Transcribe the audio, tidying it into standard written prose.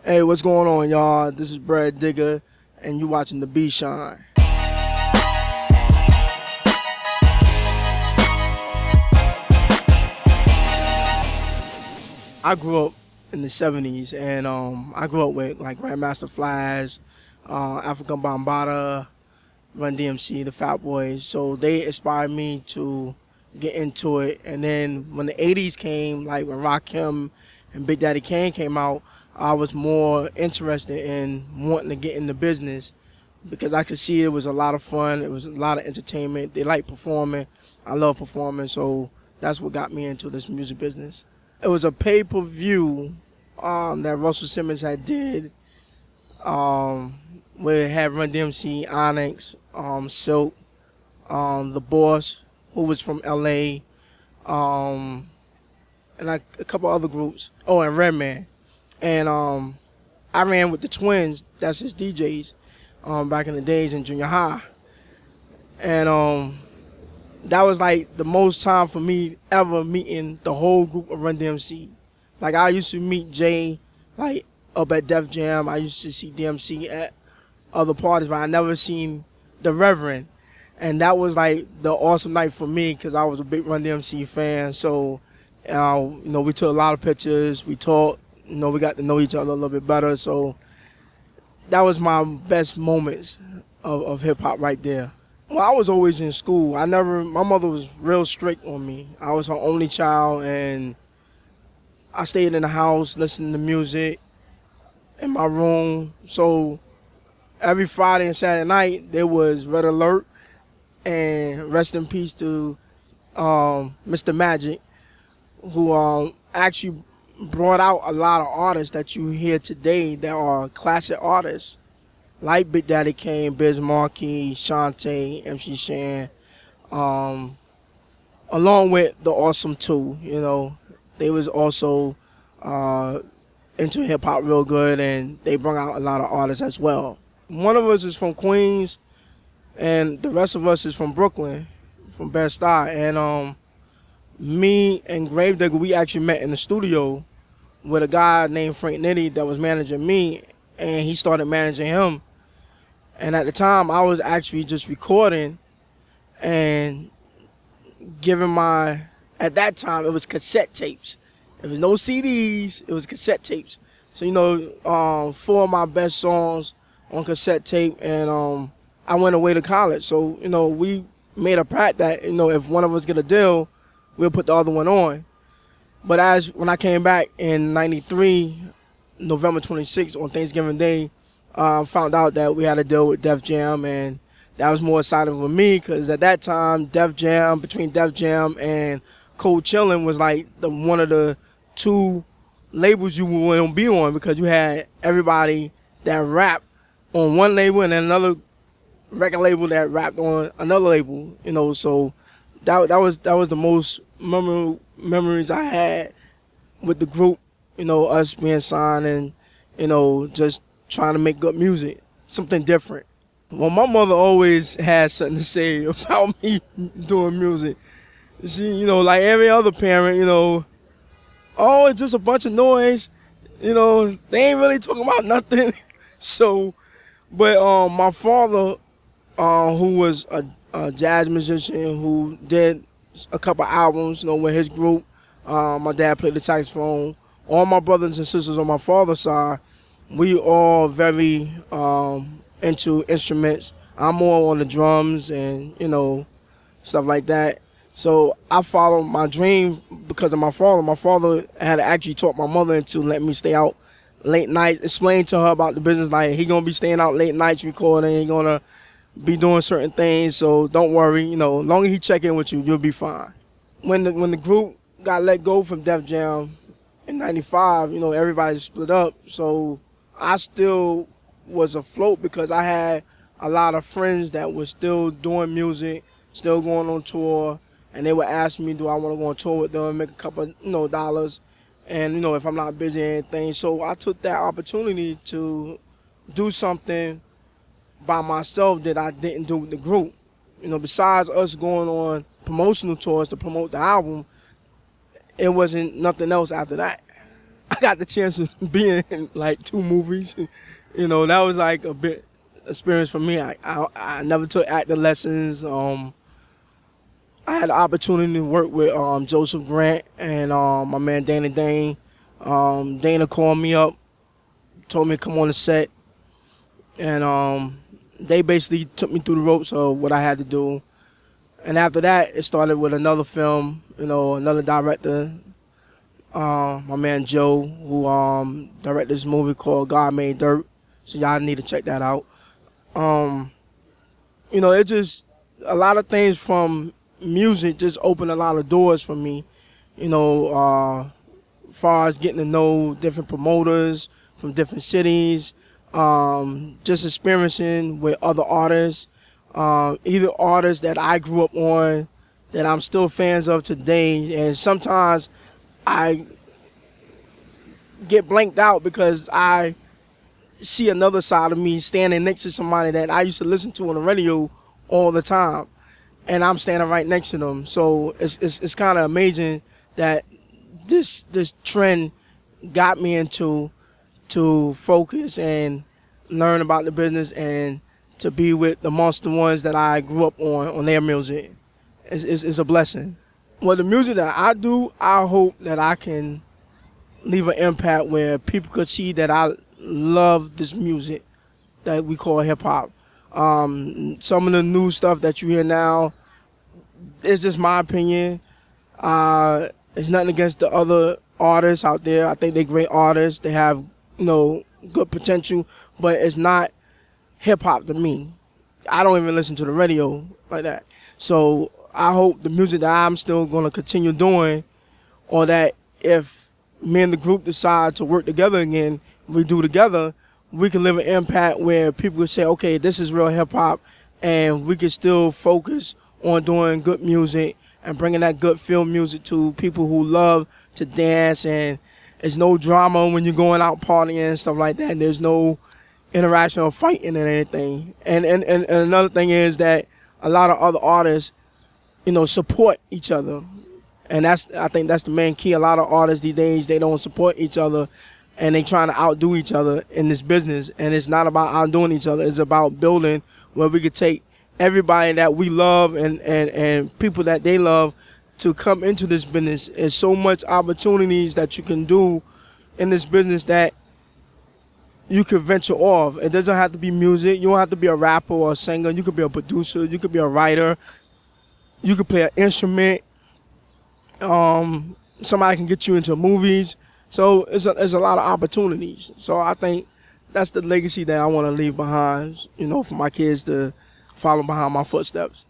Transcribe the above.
Hey, what's going on, y'all? This is Digga, and you watching the B Shine. I grew up in the '70s, and I grew up with like Grandmaster Flash, African Bambaataa, Run DMC, the Fat Boys. So they inspired me to get into it. And then when the '80s came, like when Rakim and Big Daddy Kane came out, I was more interested in wanting to get in the business because I could see it was a lot of fun. It was a lot of entertainment. They like performing. I love performing, so that's what got me into this music business. It was a pay-per-view that Russell Simmons had did, where it had Run DMC, Onyx, Silk, The Boss, who was from LA, and like a couple other groups. Oh, and Redman. And I ran with the Twins, that's his DJs, back in the days in junior high. And that was like the most time for me ever meeting the whole group of Run DMC. Like I used to meet Jay like up at Def Jam. I used to see DMC at other parties, but I never seen the Reverend. And that was like the awesome night for me because I was a big Run DMC fan. So, we took a lot of pictures, we talked. We got to know each other a little bit better, so that was my best moments of hip-hop right there. Well, I was always in school. My mother was real strict on me. I was her only child, and I stayed in the house listening to music in my room. So every Friday and Saturday night, there was Red Alert, and rest in peace to Mr. Magic, who actually brought out a lot of artists that you hear today that are classic artists, like Big Daddy Kane, Biz Markie, Shantae, MC Shan, along with the Awesome Two. They was also into hip hop real good, and they brought out a lot of artists as well. One of us is from Queens, and the rest of us is from Brooklyn, from Bed-Stuy, and me and Gravedigger, we actually met in the studio with a guy named Frank Nitty that was managing me, and he started managing him. And at the time, I was actually just recording and giving at that time, it was cassette tapes. There was no CDs, it was cassette tapes. So, 4 of my best songs on cassette tape, and I went away to college. So, we made a pact that, if one of us get a deal, we'll put the other one on. But when I came back in '93, November 26th, on Thanksgiving Day, found out that we had a deal with Def Jam, and that was more exciting for me because at that time, between Def Jam and Cold Chillin' was like one of the two labels you would want to be on, because you had everybody that rapped on one label and then another record label that rapped on another label. So that was the most memories I had with the group, us being signed and, just trying to make good music, something different. Well, my mother always had something to say about me doing music. She, like every other parent, oh, it's just a bunch of noise, they ain't really talking about nothing. So, but my father, who was a jazz musician who did a couple albums, with his group. My dad played the saxophone. All my brothers and sisters on my father's side, we all very into instruments. I'm more on the drums and, stuff like that. So I followed my dream because of my father. My father had actually taught my mother into letting me stay out late nights, explain to her about the business, like he gonna be staying out late nights recording, he gonna be doing certain things, so don't worry, as long as he check in with you, you'll be fine. When the group got let go from Def Jam in '95, everybody split up, so I still was afloat because I had a lot of friends that were still doing music, still going on tour, and they would ask me, do I want to go on tour with them and make a couple, dollars, and, if I'm not busy or anything. So I took that opportunity to do something by myself that I didn't do with the group. Besides us going on promotional tours to promote the album, it wasn't nothing else after that. I got the chance of being in like 2 movies. You know, that was like a bit experience for me. I never took acting lessons. I had the opportunity to work with Joseph Grant and my man Dana Dane. Dana called me up, told me to come on the set, and they basically took me through the ropes of what I had to do. And after that, it started with another film, you know, another director, my man Joe, who directed this movie called God Made Dirt. So y'all need to check that out. You know, it just, a lot of things from music just opened a lot of doors for me. You know, as far as getting to know different promoters from different cities, just experiencing with other artists, either artists that I grew up on that I'm still fans of today, and sometimes I get blanked out because I see another side of me standing next to somebody that I used to listen to on the radio all the time, and I'm standing right next to them. So it's kind of amazing that this trend got me into to focus and learn about the business and to be with the monster ones that I grew up on their music. It's a blessing. Well, the music that I do, I hope that I can leave an impact where people could see that I love this music that we call hip-hop. Some of the new stuff that you hear now, it's just my opinion. It's nothing against the other artists out there. I think they're great artists. They have, you know, good potential, but it's not hip-hop to me. I don't even listen to the radio like that. So I hope the music that I'm still going to continue doing, or that if me and the group decide to work together again, we do together, we can leave an impact where people can say, okay, this is real hip-hop, and we can still focus on doing good music and bringing that good feel music to people who love to dance, and there's no drama when you're going out partying and stuff like that, and there's no interaction or fighting and anything. And another thing is that a lot of other artists, you know, support each other. And I think that's the main key. A lot of artists these days, they don't support each other, and they trying to outdo each other in this business. And it's not about outdoing each other. It's about building where we could take everybody that we love and people that they love to come into this business. There's so much opportunities that you can do in this business that you could venture off. It doesn't have to be music. You don't have to be a rapper or a singer. You could be a producer. You could be a writer. You could play an instrument. Somebody can get you into movies. So there's a lot of opportunities. So I think that's the legacy that I want to leave behind, you know, for my kids to follow behind my footsteps.